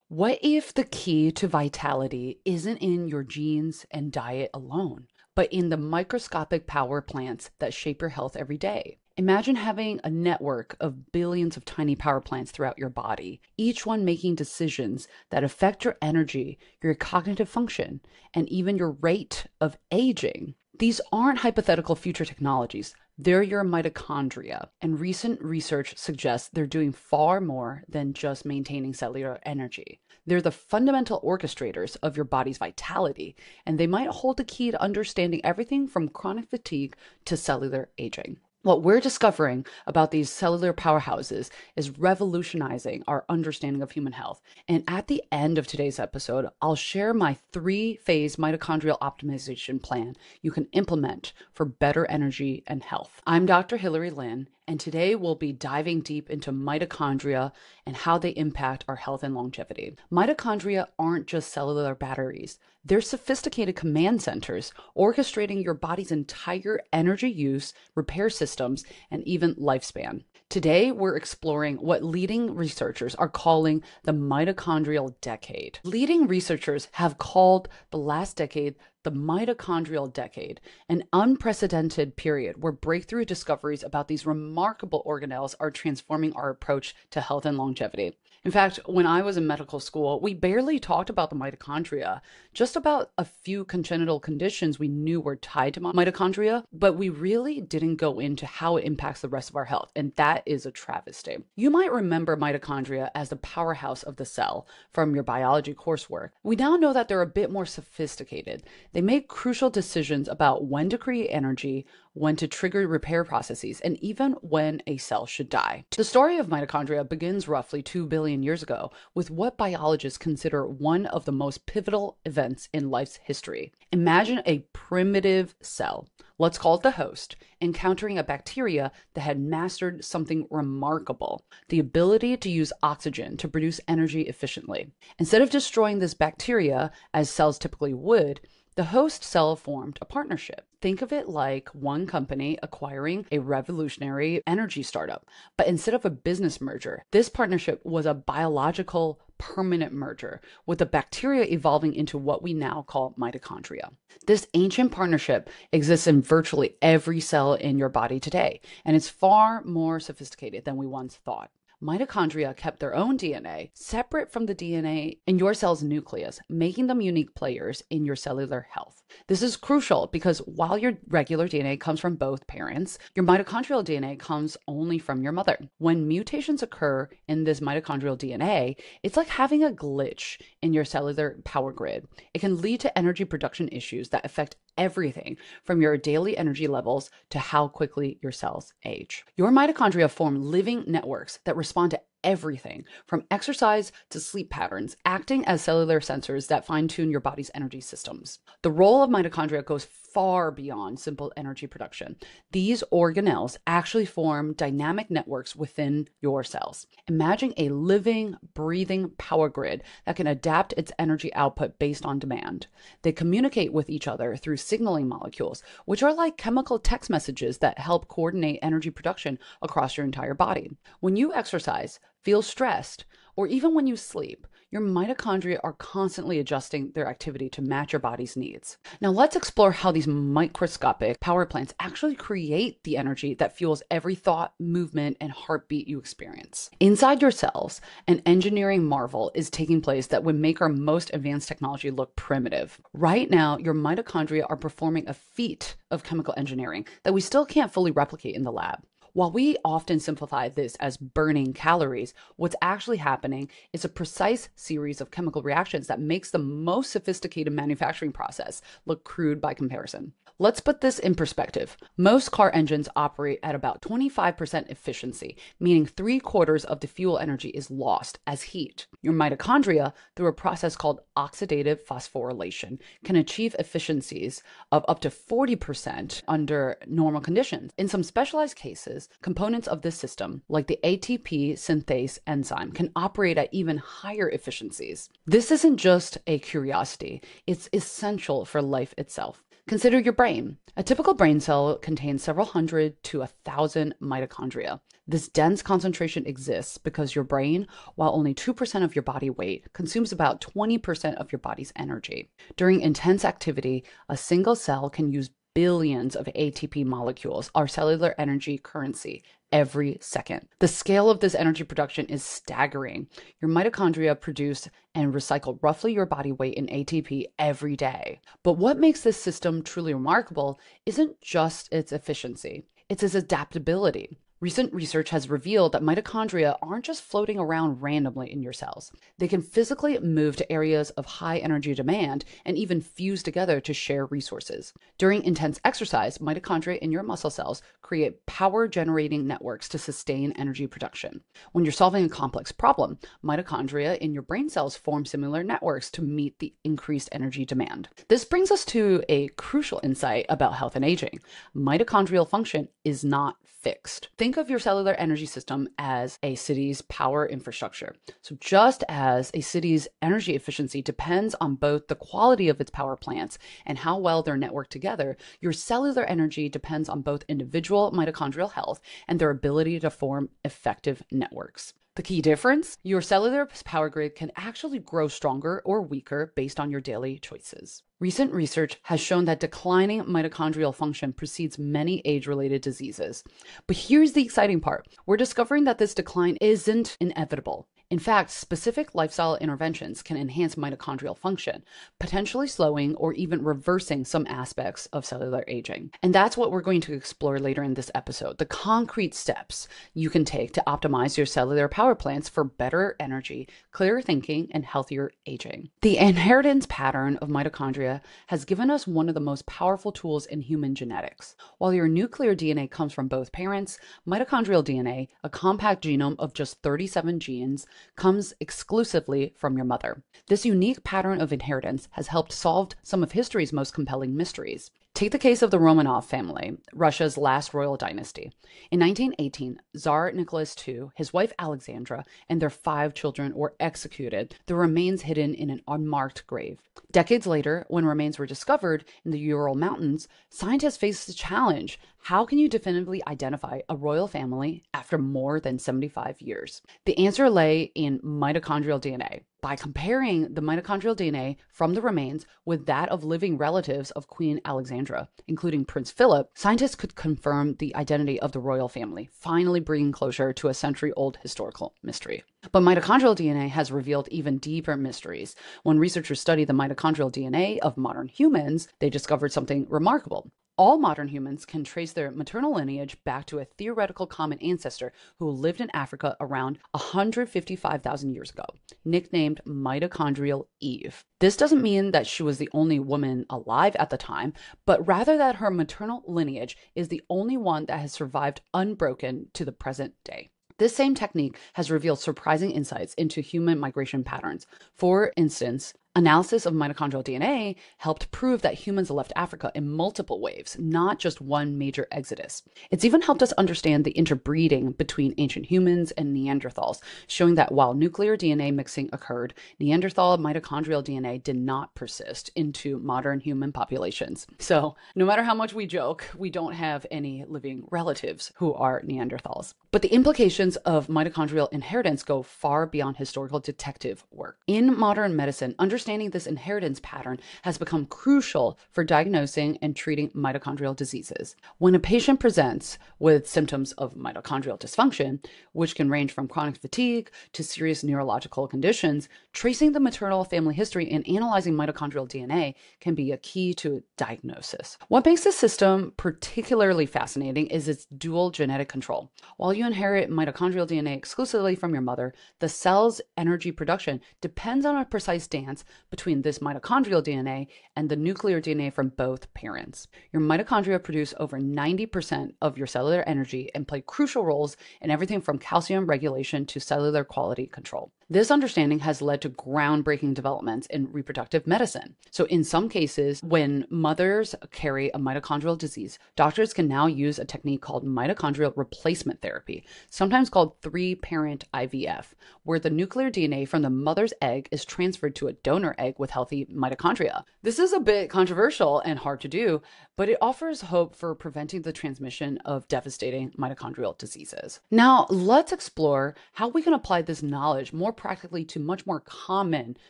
What if the key to vitality isn't in your genes and diet alone, but in the microscopic power plants that shape your health every day? Imagine having a network of billions of tiny power plants throughout your body, each one making decisions that affect your energy, your cognitive function, and even your rate of aging. These aren't hypothetical future technologies. They're your mitochondria, and recent research suggests they're doing far more than just maintaining cellular energy. They're the fundamental orchestrators of your body's vitality, and they might hold the key to understanding everything from chronic fatigue to cellular aging. What we're discovering about these cellular powerhouses is revolutionizing our understanding of human health. And at the end of today's episode, I'll share my three-phase mitochondrial optimization plan you can implement for better energy and health. I'm Dr. Hilary Lynn, and today we'll be diving deep into mitochondria and how they impact our health and longevity. Mitochondria aren't just cellular batteries. They're sophisticated command centers orchestrating your body's entire energy use, repair systems, and even lifespan. Today, we're exploring what leading researchers are calling the mitochondrial decade. Leading researchers have called the last decade the mitochondrial decade, an unprecedented period where breakthrough discoveries about these remarkable organelles are transforming our approach to health and longevity. In fact, when I was in medical school, we barely talked about the mitochondria, just about a few congenital conditions we knew were tied to mitochondria, but we really didn't go into how it impacts the rest of our health, and that is a travesty. You might remember mitochondria as the powerhouse of the cell from your biology coursework. We now know that they're a bit more sophisticated. They make crucial decisions about when to create energy, when to trigger repair processes, and even when a cell should die. The story of mitochondria begins roughly 2 billion years ago with what biologists consider one of the most pivotal events in life's history. Imagine a primitive cell, let's call it the host, encountering a bacteria that had mastered something remarkable: the ability to use oxygen to produce energy efficiently. Instead of destroying this bacteria, as cells typically would, the host cell formed a partnership. Think of it like one company acquiring a revolutionary energy startup. But instead of a business merger, this partnership was a biological permanent merger, with the bacteria evolving into what we now call mitochondria. This ancient partnership exists in virtually every cell in your body today, and it's far more sophisticated than we once thought. Mitochondria kept their own DNA separate from the DNA in your cell's nucleus, making them unique players in your cellular health. This is crucial because while your regular DNA comes from both parents, your mitochondrial DNA comes only from your mother. When mutations occur in this mitochondrial DNA, it's like having a glitch in your cellular power grid. It can lead to energy production issues that affect everything from your daily energy levels to how quickly your cells age. Your mitochondria form living networks that respond to everything from exercise to sleep patterns, acting as cellular sensors that fine-tune your body's energy systems. The role of mitochondria goes far beyond simple energy production. These organelles actually form dynamic networks within your cells. Imagine a living, breathing power grid that can adapt its energy output based on demand. They communicate with each other through signaling molecules, which are like chemical text messages that help coordinate energy production across your entire body. When you exercise, feel stressed, or even when you sleep, your mitochondria are constantly adjusting their activity to match your body's needs. Now let's explore how these microscopic power plants actually create the energy that fuels every thought, movement, and heartbeat you experience. Inside your cells, an engineering marvel is taking place that would make our most advanced technology look primitive. Right now, your mitochondria are performing a feat of chemical engineering that we still can't fully replicate in the lab. While we often simplify this as burning calories, what's actually happening is a precise series of chemical reactions that makes the most sophisticated manufacturing process look crude by comparison. Let's put this in perspective. Most car engines operate at about 25% efficiency, meaning 3/4 of the fuel energy is lost as heat. Your mitochondria, through a process called oxidative phosphorylation, can achieve efficiencies of up to 40% under normal conditions. In some specialized cases, components of this system, like the ATP synthase enzyme, can operate at even higher efficiencies. This isn't just a curiosity, it's essential for life itself. Consider your brain. A typical brain cell contains several hundred to 1,000 mitochondria. This dense concentration exists because your brain, while only 2% of your body weight, consumes about 20% of your body's energy. During intense activity, a single cell can use billions of ATP molecules, our cellular energy currency, every second. The scale of this energy production is staggering. Your mitochondria produce and recycle roughly your body weight in ATP every day. But what makes this system truly remarkable isn't just its efficiency, it's its adaptability. Recent research has revealed that mitochondria aren't just floating around randomly in your cells. They can physically move to areas of high energy demand and even fuse together to share resources. During intense exercise, mitochondria in your muscle cells create power-generating networks to sustain energy production. When you're solving a complex problem, mitochondria in your brain cells form similar networks to meet the increased energy demand. This brings us to a crucial insight about health and aging. Mitochondrial function is not fixed. Think of your cellular energy system as a city's power infrastructure. So just as a city's energy efficiency depends on both the quality of its power plants and how well they're networked together, your cellular energy depends on both individual mitochondrial health and their ability to form effective networks. The key difference? Your cellular power grid can actually grow stronger or weaker based on your daily choices. Recent research has shown that declining mitochondrial function precedes many age-related diseases. But here's the exciting part. We're discovering that this decline isn't inevitable. In fact, specific lifestyle interventions can enhance mitochondrial function, potentially slowing or even reversing some aspects of cellular aging. And that's what we're going to explore later in this episode, the concrete steps you can take to optimize your cellular power plants for better energy, clearer thinking, and healthier aging. The inheritance pattern of mitochondria has given us one of the most powerful tools in human genetics. While your nuclear DNA comes from both parents, mitochondrial DNA, a compact genome of just 37 genes, comes exclusively from your mother. This unique pattern of inheritance has helped solve some of history's most compelling mysteries. Take the case of the Romanov family, Russia's last royal dynasty. In 1918, Tsar Nicholas II, his wife Alexandra, and their 5 children were executed, their remains hidden in an unmarked grave. Decades later, when remains were discovered in the Ural Mountains, scientists faced the challenge. How can you definitively identify a royal family after more than 75 years? The answer lay in mitochondrial DNA. By comparing the mitochondrial DNA from the remains with that of living relatives of Queen Alexandra, including Prince Philip, scientists could confirm the identity of the royal family, finally bringing closure to a century-old historical mystery. But mitochondrial DNA has revealed even deeper mysteries. When researchers studied the mitochondrial DNA of modern humans, they discovered something remarkable. All modern humans can trace their maternal lineage back to a theoretical common ancestor who lived in Africa around 155,000 years ago, nicknamed Mitochondrial Eve. This doesn't mean that she was the only woman alive at the time, but rather that her maternal lineage is the only one that has survived unbroken to the present day. This same technique has revealed surprising insights into human migration patterns. For instance, analysis of mitochondrial DNA helped prove that humans left Africa in multiple waves, not just one major exodus. It's even helped us understand the interbreeding between ancient humans and Neanderthals, showing that while nuclear DNA mixing occurred, Neanderthal mitochondrial DNA did not persist into modern human populations. So, no matter how much we joke, we don't have any living relatives who are Neanderthals. But the implications of mitochondrial inheritance go far beyond historical detective work. In modern medicine, understanding this inheritance pattern has become crucial for diagnosing and treating mitochondrial diseases. When a patient presents with symptoms of mitochondrial dysfunction, which can range from chronic fatigue to serious neurological conditions, tracing the maternal family history and analyzing mitochondrial DNA can be a key to diagnosis. What makes this system particularly fascinating is its dual genetic control. While you inherit mitochondrial DNA exclusively from your mother, the cell's energy production depends on a precise dance between this mitochondrial DNA and the nuclear DNA from both parents. Your mitochondria produce over 90% of your cellular energy and play crucial roles in everything from calcium regulation to cellular quality control. This understanding has led to groundbreaking developments in reproductive medicine. So, in some cases, when mothers carry a mitochondrial disease, doctors can now use a technique called mitochondrial replacement therapy, sometimes called three-parent IVF, where the nuclear DNA from the mother's egg is transferred to a donor egg with healthy mitochondria. This is a bit controversial and hard to do, but it offers hope for preventing the transmission of devastating mitochondrial diseases. Now, let's explore how we can apply this knowledge more practically to much more common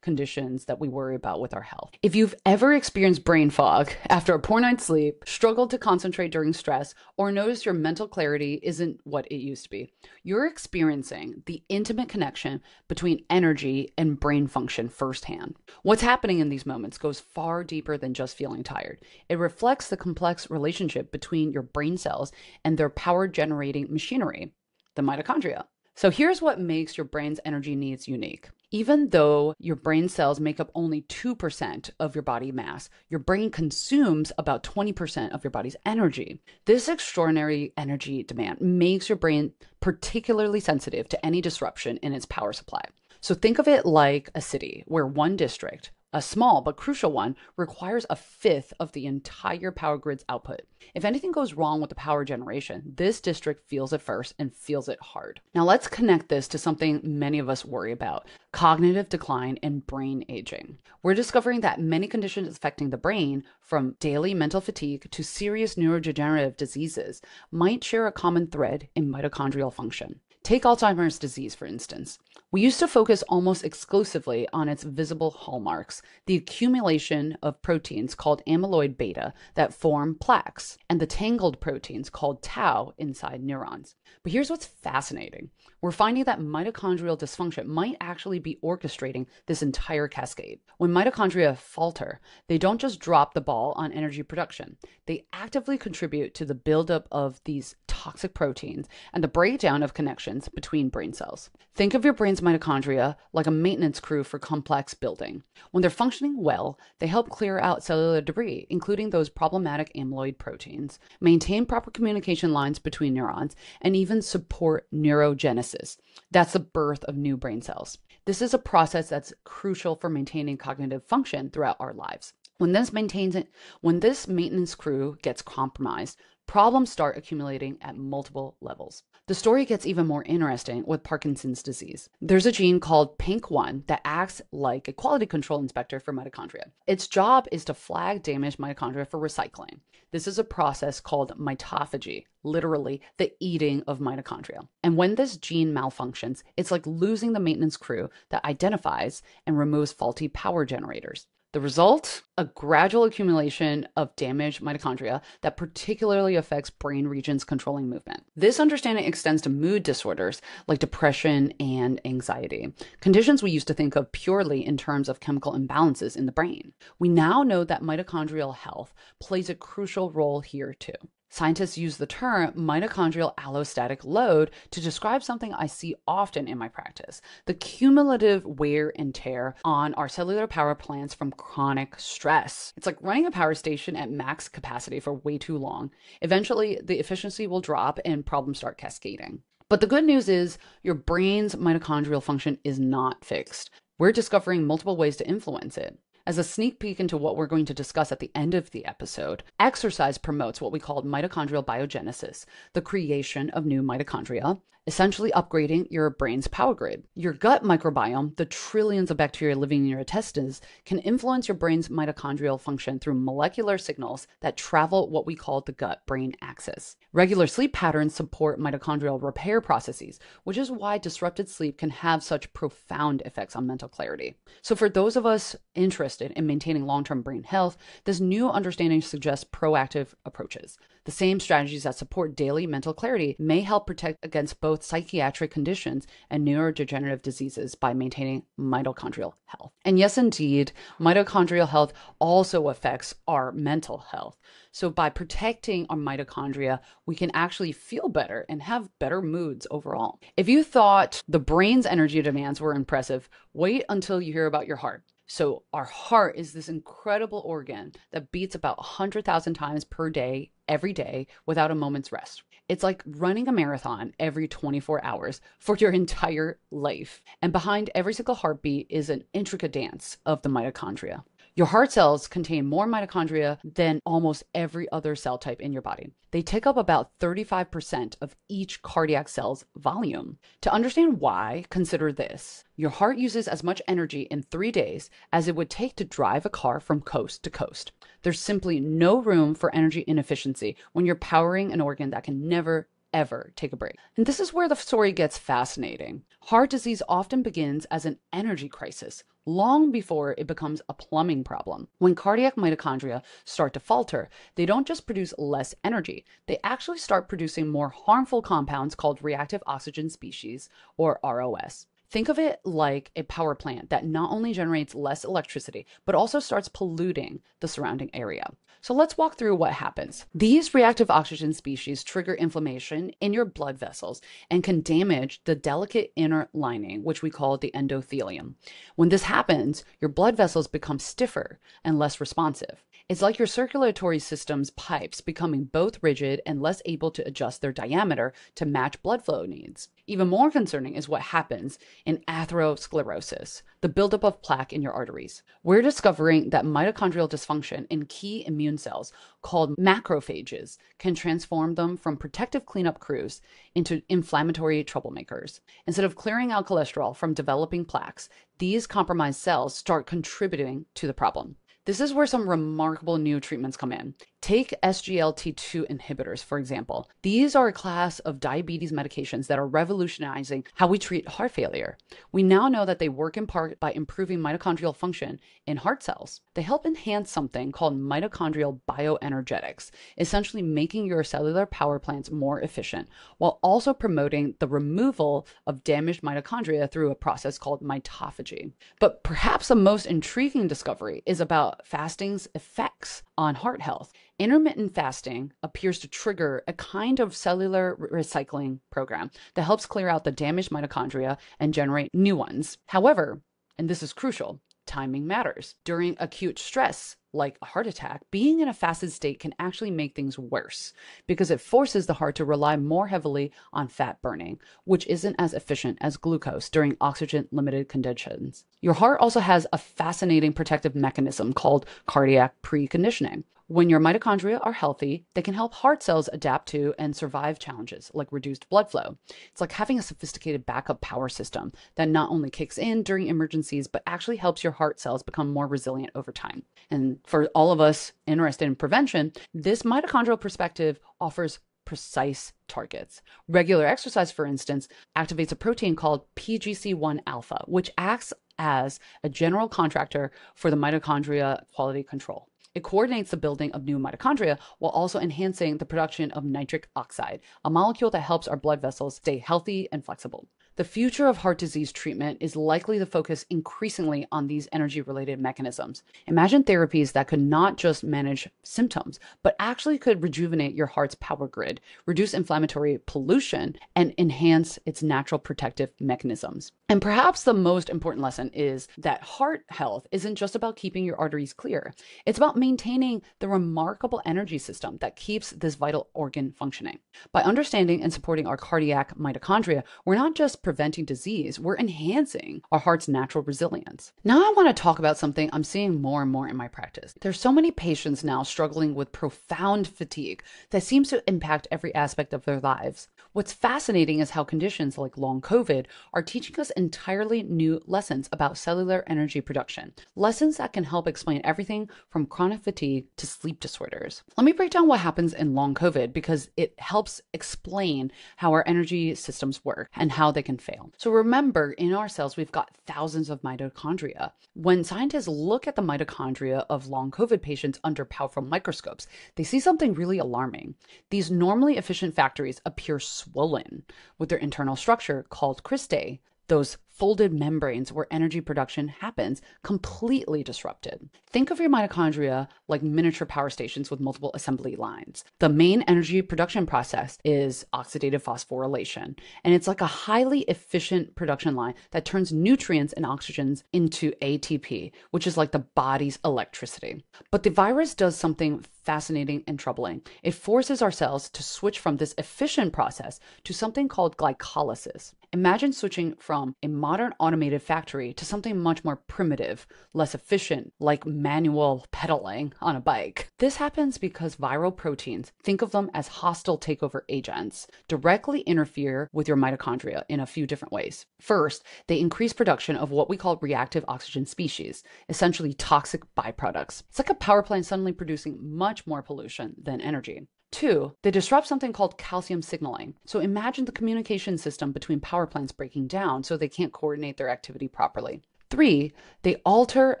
conditions that we worry about with our health. If you've ever experienced brain fog after a poor night's sleep, struggled to concentrate during stress, or noticed your mental clarity isn't what it used to be, you're experiencing the intimate connection between energy and brain function firsthand. What's happening in these moments goes far deeper than just feeling tired. It reflects the complex relationship between your brain cells and their power generating machinery, the mitochondria. So here's what makes your brain's energy needs unique. Even though your brain cells make up only 2% of your body mass, your brain consumes about 20% of your body's energy. This extraordinary energy demand makes your brain particularly sensitive to any disruption in its power supply. So think of it like a city where one district, a small but crucial one, requires a fifth of the entire power grid's output. If anything goes wrong with the power generation, this district feels it first and feels it hard. Now let's connect this to something many of us worry about: cognitive decline and brain aging. We're discovering that many conditions affecting the brain, from daily mental fatigue to serious neurodegenerative diseases, might share a common thread in mitochondrial function. Take Alzheimer's disease, for instance. We used to focus almost exclusively on its visible hallmarks, the accumulation of proteins called amyloid beta that form plaques, and the tangled proteins called tau inside neurons. But here's what's fascinating. We're finding that mitochondrial dysfunction might actually be orchestrating this entire cascade. When mitochondria falter, they don't just drop the ball on energy production. They actively contribute to the buildup of these toxic proteins and the breakdown of connections between brain cells. Think of your brain's mitochondria like a maintenance crew for complex building. When they're functioning well, they help clear out cellular debris, including those problematic amyloid proteins, maintain proper communication lines between neurons, and even support neurogenesis. That's the birth of new brain cells. This is a process that's crucial for maintaining cognitive function throughout our lives. When this maintenance crew gets compromised, problems start accumulating at multiple levels. The story gets even more interesting with Parkinson's disease. There's a gene called PINK1 that acts like a quality control inspector for mitochondria. Its job is to flag damaged mitochondria for recycling. This is a process called mitophagy, literally the eating of mitochondria. And when this gene malfunctions, it's like losing the maintenance crew that identifies and removes faulty power generators. The result? A gradual accumulation of damaged mitochondria that particularly affects brain regions controlling movement. This understanding extends to mood disorders like depression and anxiety, conditions we used to think of purely in terms of chemical imbalances in the brain. We now know that mitochondrial health plays a crucial role here too. Scientists use the term mitochondrial allostatic load to describe something I see often in my practice: the cumulative wear and tear on our cellular power plants from chronic stress. It's like running a power station at max capacity for way too long. Eventually, the efficiency will drop and problems start cascading. But the good news is your brain's mitochondrial function is not fixed. We're discovering multiple ways to influence it. As a sneak peek into what we're going to discuss at the end of the episode, exercise promotes what we call mitochondrial biogenesis, the creation of new mitochondria, essentially upgrading your brain's power grid. Your gut microbiome, the trillions of bacteria living in your intestines, can influence your brain's mitochondrial function through molecular signals that travel what we call the gut-brain axis. Regular sleep patterns support mitochondrial repair processes, which is why disrupted sleep can have such profound effects on mental clarity. So for those of us interested in maintaining long-term brain health, this new understanding suggests proactive approaches. The same strategies that support daily mental clarity may help protect against both psychiatric conditions and neurodegenerative diseases by maintaining mitochondrial health. And yes, indeed, mitochondrial health also affects our mental health. So by protecting our mitochondria, we can actually feel better and have better moods overall. If you thought the brain's energy demands were impressive, wait until you hear about your heart. So our heart is this incredible organ that beats about 100,000 times per day, every day, without a moment's rest. It's like running a marathon every 24 hours for your entire life. And behind every single heartbeat is an intricate dance of the mitochondria. Your heart cells contain more mitochondria than almost every other cell type in your body. They take up about 35% of each cardiac cell's volume. To understand why, consider this. Your heart uses as much energy in 3 days as it would take to drive a car from coast to coast. There's simply no room for energy inefficiency when you're powering an organ that can never ever take a break. And this is where the story gets fascinating. Heart disease often begins as an energy crisis, long before it becomes a plumbing problem. When cardiac mitochondria start to falter, they don't just produce less energy, they actually start producing more harmful compounds called reactive oxygen species, or ROS. Think of it like a power plant that not only generates less electricity, but also starts polluting the surrounding area. So let's walk through what happens. These reactive oxygen species trigger inflammation in your blood vessels and can damage the delicate inner lining, which we call the endothelium. When this happens, your blood vessels become stiffer and less responsive. It's like your circulatory system's pipes becoming both rigid and less able to adjust their diameter to match blood flow needs. Even more concerning is what happens in atherosclerosis, the buildup of plaque in your arteries. We're discovering that mitochondrial dysfunction in key immune cells called macrophages can transform them from protective cleanup crews into inflammatory troublemakers. Instead of clearing out cholesterol from developing plaques, these compromised cells start contributing to the problem. This is where some remarkable new treatments come in. Take SGLT2 inhibitors, for example. These are a class of diabetes medications that are revolutionizing how we treat heart failure. We now know that they work in part by improving mitochondrial function in heart cells. They help enhance something called mitochondrial bioenergetics, essentially making your cellular power plants more efficient, while also promoting the removal of damaged mitochondria through a process called mitophagy. But perhaps the most intriguing discovery is about fasting's effects on heart health. Intermittent fasting appears to trigger a kind of cellular recycling program that helps clear out the damaged mitochondria and generate new ones. However, and this is crucial, timing matters. During acute stress, like a heart attack, being in a fasted state can actually make things worse because it forces the heart to rely more heavily on fat burning, which isn't as efficient as glucose during oxygen-limited conditions. Your heart also has a fascinating protective mechanism called cardiac preconditioning. When your mitochondria are healthy, they can help heart cells adapt to and survive challenges like reduced blood flow. It's like having a sophisticated backup power system that not only kicks in during emergencies, but actually helps your heart cells become more resilient over time. And for all of us interested in prevention, this mitochondrial perspective offers precise targets. Regular exercise, for instance, activates a protein called PGC1 alpha, which acts as a general contractor for the mitochondria quality control. It coordinates the building of new mitochondria while also enhancing the production of nitric oxide, a molecule that helps our blood vessels stay healthy and flexible. The future of heart disease treatment is likely to focus increasingly on these energy-related mechanisms. Imagine therapies that could not just manage symptoms, but actually could rejuvenate your heart's power grid, reduce inflammatory pollution, and enhance its natural protective mechanisms. And perhaps the most important lesson is that heart health isn't just about keeping your arteries clear. It's about maintaining the remarkable energy system that keeps this vital organ functioning. By understanding and supporting our cardiac mitochondria, we're not just preventing disease, we're enhancing our heart's natural resilience. Now I want to talk about something I'm seeing more and more in my practice. There's so many patients now struggling with profound fatigue that seems to impact every aspect of their lives. What's fascinating is how conditions like long COVID are teaching us entirely new lessons about cellular energy production, lessons that can help explain everything from chronic fatigue to sleep disorders. Let me break down what happens in long COVID because it helps explain how our energy systems work and how they can fail. So remember, in our cells, we've got thousands of mitochondria. When scientists look at the mitochondria of long COVID patients under powerful microscopes, they see something really alarming. These normally efficient factories appear swollen with their internal structure called cristae. Those folded membranes where energy production happens completely disrupted. Think of your mitochondria like miniature power stations with multiple assembly lines. The main energy production process is oxidative phosphorylation, and it's like a highly efficient production line that turns nutrients and oxygens into ATP, which is like the body's electricity. But the virus does something fascinating and troubling. It forces our cells to switch from this efficient process to something called glycolysis. Imagine switching from a modern automated factory to something much more primitive, less efficient, like manual pedaling on a bike. This happens because viral proteins, think of them as hostile takeover agents, directly interfere with your mitochondria in a few different ways. First, they increase production of what we call reactive oxygen species, essentially toxic byproducts. It's like a power plant suddenly producing much more pollution than energy. 2, they disrupt something called calcium signaling. So imagine the communication system between power plants breaking down so they can't coordinate their activity properly. 3, they alter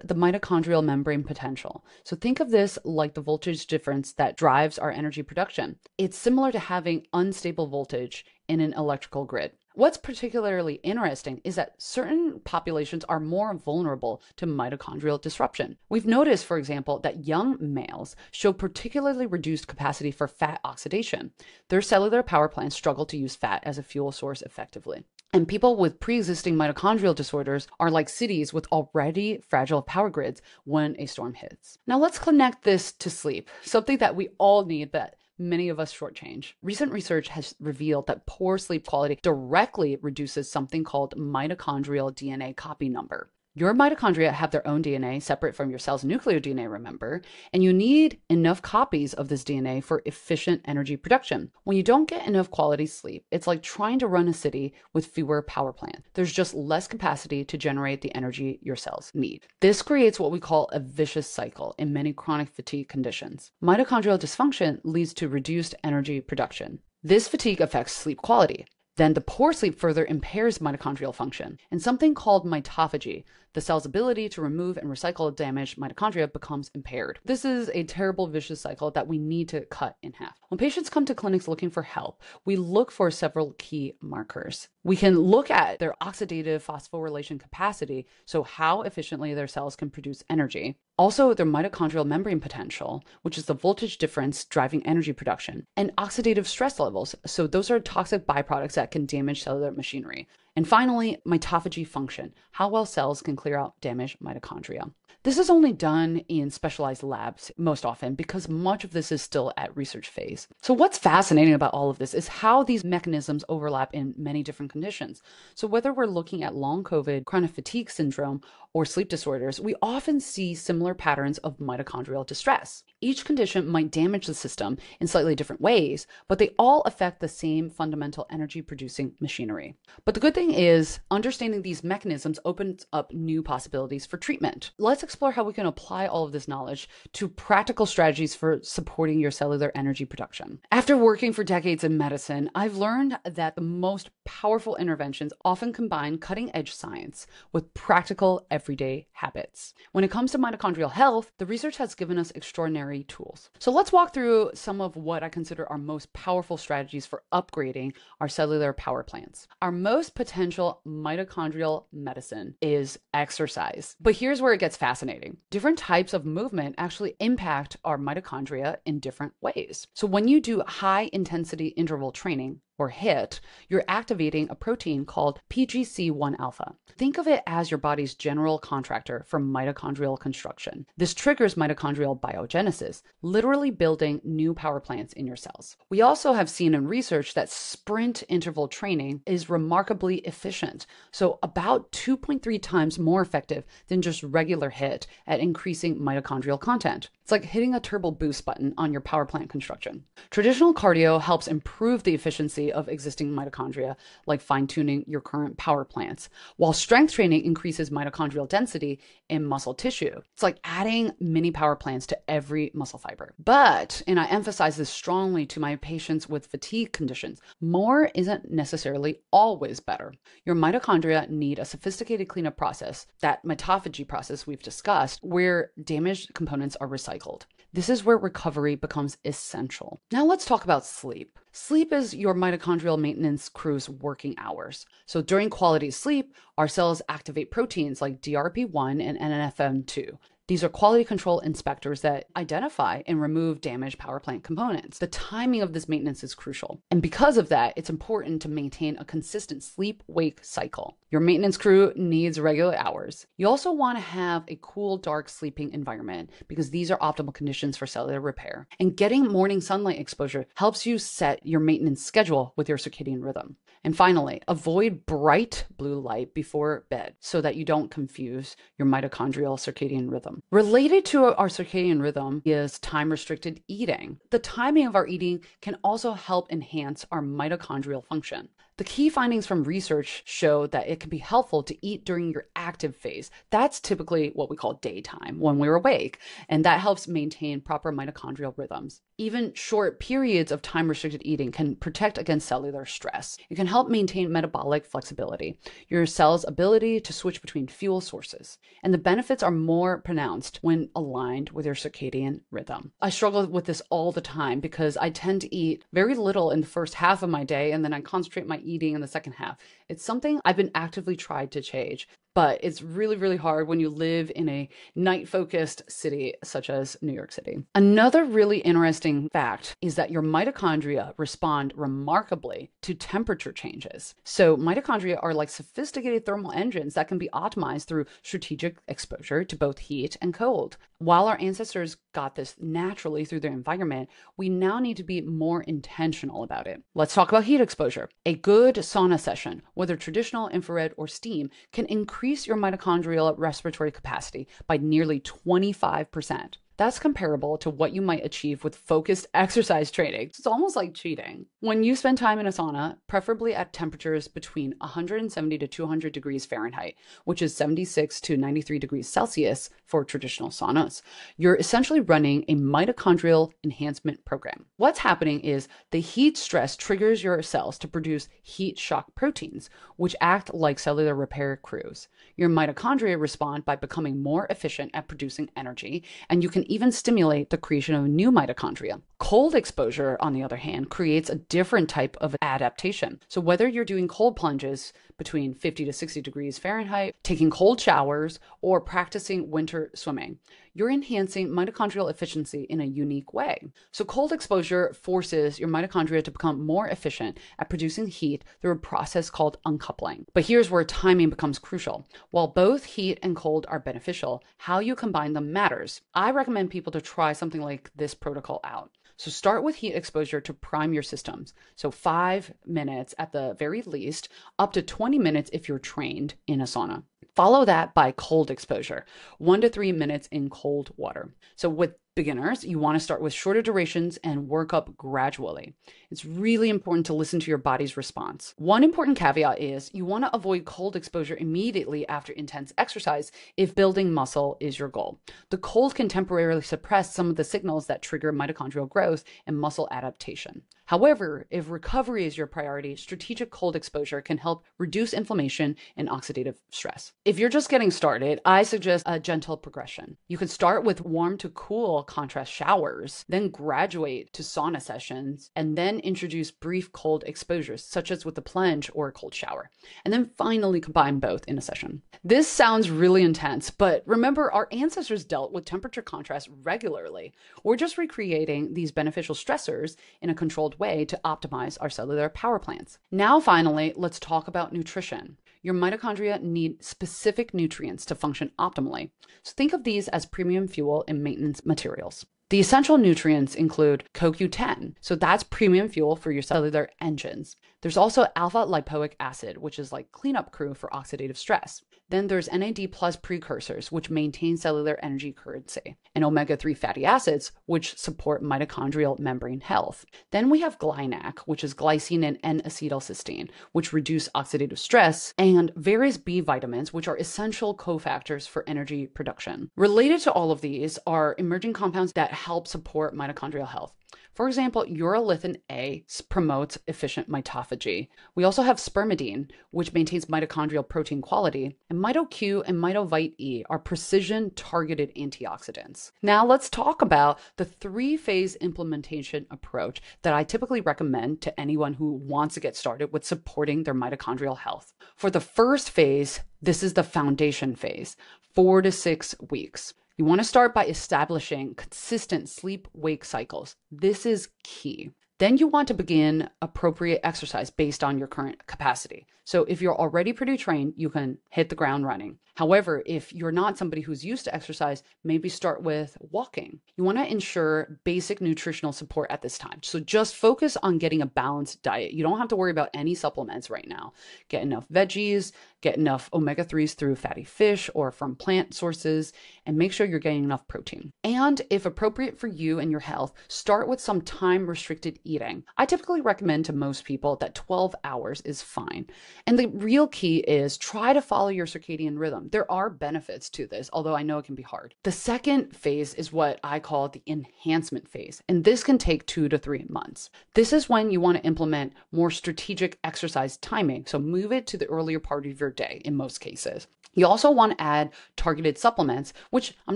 the mitochondrial membrane potential. So think of this like the voltage difference that drives our energy production. It's similar to having unstable voltage in an electrical grid. What's particularly interesting is that certain populations are more vulnerable to mitochondrial disruption. We've noticed, for example, that young males show particularly reduced capacity for fat oxidation. Their cellular power plants struggle to use fat as a fuel source effectively. And people with pre-existing mitochondrial disorders are like cities with already fragile power grids when a storm hits. Now let's connect this to sleep, something that we all need that many of us shortchange. Recent research has revealed that poor sleep quality directly reduces something called mitochondrial DNA copy number. Your mitochondria have their own DNA separate from your cell's nuclear DNA, remember, and you need enough copies of this DNA for efficient energy production. When you don't get enough quality sleep, it's like trying to run a city with fewer power plants. There's just less capacity to generate the energy your cells need. This creates what we call a vicious cycle in many chronic fatigue conditions. Mitochondrial dysfunction leads to reduced energy production. This fatigue affects sleep quality. Then the poor sleep further impairs mitochondrial function, and something called mitophagy, the cell's ability to remove and recycle damaged mitochondria, becomes impaired. This is a terrible vicious cycle that we need to cut in half. When patients come to clinics looking for help, we look for several key markers. We can look at their oxidative phosphorylation capacity, so how efficiently their cells can produce energy. Also, their mitochondrial membrane potential, which is the voltage difference driving energy production, and oxidative stress levels, so those are toxic byproducts that can damage cellular machinery. And finally, mitophagy function, how well cells can clear out damaged mitochondria. This is only done in specialized labs most often because much of this is still at research phase. So what's fascinating about all of this is how these mechanisms overlap in many different conditions. So whether we're looking at long COVID, chronic fatigue syndrome, or sleep disorders, we often see similar patterns of mitochondrial distress. Each condition might damage the system in slightly different ways, but they all affect the same fundamental energy producing machinery. But the good thing is, understanding these mechanisms opens up new possibilities for treatment. Let's explore how we can apply all of this knowledge to practical strategies for supporting your cellular energy production. After working for decades in medicine, I've learned that the most powerful interventions often combine cutting-edge science with practical everyday habits. When it comes to mitochondrial health, the research has given us extraordinary tools. So let's walk through some of what I consider our most powerful strategies for upgrading our cellular power plants. Our most potential mitochondrial medicine is exercise. But here's where it gets fascinating. Different types of movement actually impact our mitochondria in different ways. So when you do high intensity interval training, or HIIT, you're activating a protein called PGC1 alpha. Think of it as your body's general contractor for mitochondrial construction. This triggers mitochondrial biogenesis, literally building new power plants in your cells. We also have seen in research that sprint interval training is remarkably efficient, so about 2.3 times more effective than just regular HIIT at increasing mitochondrial content. It's like hitting a turbo boost button on your power plant construction. Traditional cardio helps improve the efficiency of existing mitochondria, like fine-tuning your current power plants, while strength training increases mitochondrial density in muscle tissue. It's like adding mini power plants to every muscle fiber. But, and I emphasize this strongly to my patients with fatigue conditions, more isn't necessarily always better. Your mitochondria need a sophisticated cleanup process, that mitophagy process we've discussed, where damaged components are recycled. This is where recovery becomes essential. Now let's talk about sleep. Sleep is your mitochondrial maintenance crew's working hours. So during quality sleep, our cells activate proteins like DRP1 and NNFM2. These are quality control inspectors that identify and remove damaged power plant components. The timing of this maintenance is crucial. And because of that, it's important to maintain a consistent sleep-wake cycle. Your maintenance crew needs regular hours. You also want to have a cool, dark sleeping environment because these are optimal conditions for cellular repair. And getting morning sunlight exposure helps you set your maintenance schedule with your circadian rhythm. And finally, avoid bright blue light before bed so that you don't confuse your mitochondrial circadian rhythm. Related to our circadian rhythm is time-restricted eating. The timing of our eating can also help enhance our mitochondrial function. The key findings from research show that it can be helpful to eat during your active phase. That's typically what we call daytime, when we're awake, and that helps maintain proper mitochondrial rhythms. Even short periods of time-restricted eating can protect against cellular stress. It can help maintain metabolic flexibility, your cell's ability to switch between fuel sources, and the benefits are more pronounced when aligned with your circadian rhythm. I struggle with this all the time because I tend to eat very little in the first half of my day, and then I concentrate my eating in the second half. It's something I've been actively tried to change, but it's really, really hard when you live in a night-focused city such as New York City. Another really interesting fact is that your mitochondria respond remarkably to temperature changes. So mitochondria are like sophisticated thermal engines that can be optimized through strategic exposure to both heat and cold. While our ancestors got this naturally through their environment, we now need to be more intentional about it. Let's talk about heat exposure. A good sauna session, whether traditional, infrared, or steam, can increase your mitochondrial respiratory capacity by nearly 25%. That's comparable to what you might achieve with focused exercise training. It's almost like cheating. When you spend time in a sauna, preferably at temperatures between 170 to 200 degrees Fahrenheit, which is 76 to 93 degrees Celsius for traditional saunas, you're essentially running a mitochondrial enhancement program. What's happening is the heat stress triggers your cells to produce heat shock proteins, which act like cellular repair crews. Your mitochondria respond by becoming more efficient at producing energy, and you can even stimulate the creation of new mitochondria. Cold exposure, on the other hand, creates a different type of adaptation. So whether you're doing cold plunges between 50 to 60 degrees Fahrenheit, taking cold showers, or practicing winter swimming, you're enhancing mitochondrial efficiency in a unique way. So cold exposure forces your mitochondria to become more efficient at producing heat through a process called uncoupling. But here's where timing becomes crucial. While both heat and cold are beneficial, how you combine them matters. I recommend people to try something like this protocol out. So start with heat exposure to prime your systems. So 5 minutes at the very least, up to 20 minutes if you're trained in a sauna. Follow that by cold exposure, 1 to 3 minutes in cold water. So with beginners, you want to start with shorter durations and work up gradually. It's really important to listen to your body's response. One important caveat is you want to avoid cold exposure immediately after intense exercise if building muscle is your goal. The cold can temporarily suppress some of the signals that trigger mitochondrial growth and muscle adaptation. However, if recovery is your priority, strategic cold exposure can help reduce inflammation and oxidative stress. If you're just getting started, I suggest a gentle progression. You can start with warm to cool contrast showers, then graduate to sauna sessions, and then introduce brief cold exposures, such as with a plunge or a cold shower, and then finally combine both in a session. This sounds really intense, but remember, our ancestors dealt with temperature contrast regularly. We're just recreating these beneficial stressors in a controlled way to optimize our cellular power plants. Now, finally, let's talk about nutrition. Your mitochondria need specific nutrients to function optimally. So think of these as premium fuel and maintenance materials. The essential nutrients include CoQ10, so that's premium fuel for your cellular engines. There's also alpha lipoic acid, which is like cleanup crew for oxidative stress. Then there's NAD plus precursors, which maintain cellular energy currency, and omega-3 fatty acids, which support mitochondrial membrane health. Then we have GlyNAC, which is glycine and N-acetylcysteine, which reduce oxidative stress, and various B vitamins, which are essential cofactors for energy production. Related to all of these are emerging compounds that help support mitochondrial health. For example, urolithin A promotes efficient mitophagy. We also have spermidine, which maintains mitochondrial protein quality, and MitoQ and MitoVite E are precision targeted antioxidants. Now let's talk about the three-phase implementation approach that I typically recommend to anyone who wants to get started with supporting their mitochondrial health. For the first phase, this is the foundation phase, 4 to 6 weeks. You want to start by establishing consistent sleep-wake cycles. This is key. Then you want to begin appropriate exercise based on your current capacity. So if you're already pretty trained, you can hit the ground running. However, if you're not somebody who's used to exercise, maybe start with walking. You want to ensure basic nutritional support at this time. So just focus on getting a balanced diet. You don't have to worry about any supplements right now. Get enough veggies, get enough omega-3s through fatty fish or from plant sources, and make sure you're getting enough protein. And if appropriate for you and your health, start with some time-restricted eating. I typically recommend to most people that 12 hours is fine. And the real key is try to follow your circadian rhythm. There are benefits to this, although I know it can be hard. The second phase is what I call the enhancement phase, and this can take 2 to 3 months. This is when you want to implement more strategic exercise timing, so move it to the earlier part of your day in most cases. You also want to add targeted supplements, which I'm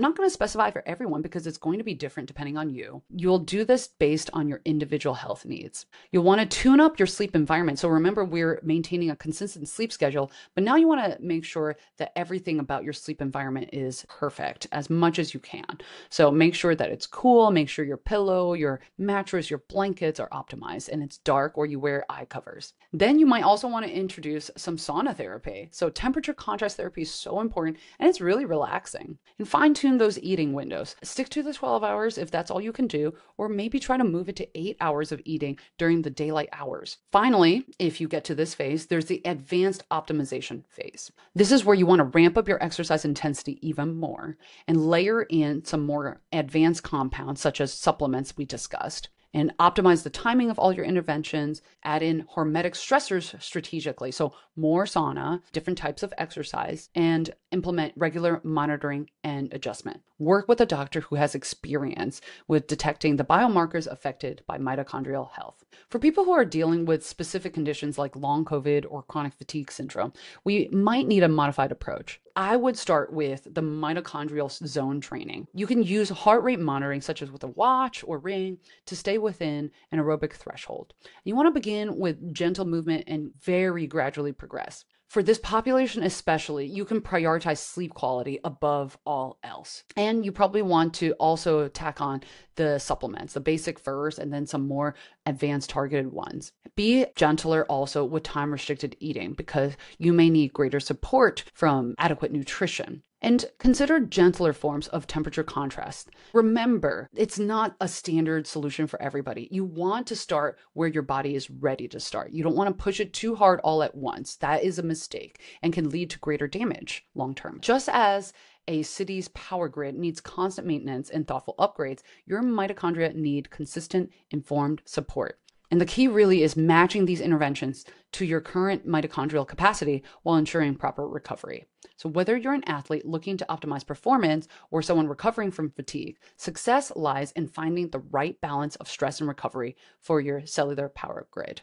not going to specify for everyone because it's going to be different depending on you. You'll do this based on your individual health needs. You'll want to tune up your sleep environment. So remember, we're maintaining a consistent sleep schedule, but now you want to make sure that everything about your sleep environment is perfect as much as you can. So make sure that it's cool, make sure your pillow, your mattress, your blankets are optimized and it's dark, or you wear eye covers. Then you might also want to introduce some sauna therapy. So temperature contrast therapy is so important and it's really relaxing. And fine tune those eating windows. Stick to the 12 hours if that's all you can do, or maybe try to move it to 8 hours of eating during the daylight hours. Finally, if you get to this phase, there's the advanced optimization phase. This is where you want to ramp up your exercise intensity even more and layer in some more advanced compounds such as supplements we discussed, and optimize the timing of all your interventions, add in hormetic stressors strategically, so more sauna, different types of exercise, and implement regular monitoring and adjustment. Work with a doctor who has experience with detecting the biomarkers affected by mitochondrial health. For people who are dealing with specific conditions like long COVID or chronic fatigue syndrome, we might need a modified approach. I would start with the mitochondrial zone training. You can use heart rate monitoring, such as with a watch or ring, to stay within an aerobic threshold. You want to begin with gentle movement and very gradually progress. For this population especially, you can prioritize sleep quality above all else. And you probably want to also tack on the supplements, the basic first, and then some more advanced targeted ones. Be gentler also with time-restricted eating because you may need greater support from adequate nutrition. And consider gentler forms of temperature contrast. Remember, it's not a standard solution for everybody. You want to start where your body is ready to start. You don't want to push it too hard all at once. That is a mistake and can lead to greater damage long term. Just as a city's power grid needs constant maintenance and thoughtful upgrades, your mitochondria need consistent, informed support. And the key really is matching these interventions to your current mitochondrial capacity while ensuring proper recovery. So whether you're an athlete looking to optimize performance or someone recovering from fatigue, success lies in finding the right balance of stress and recovery for your cellular power grid.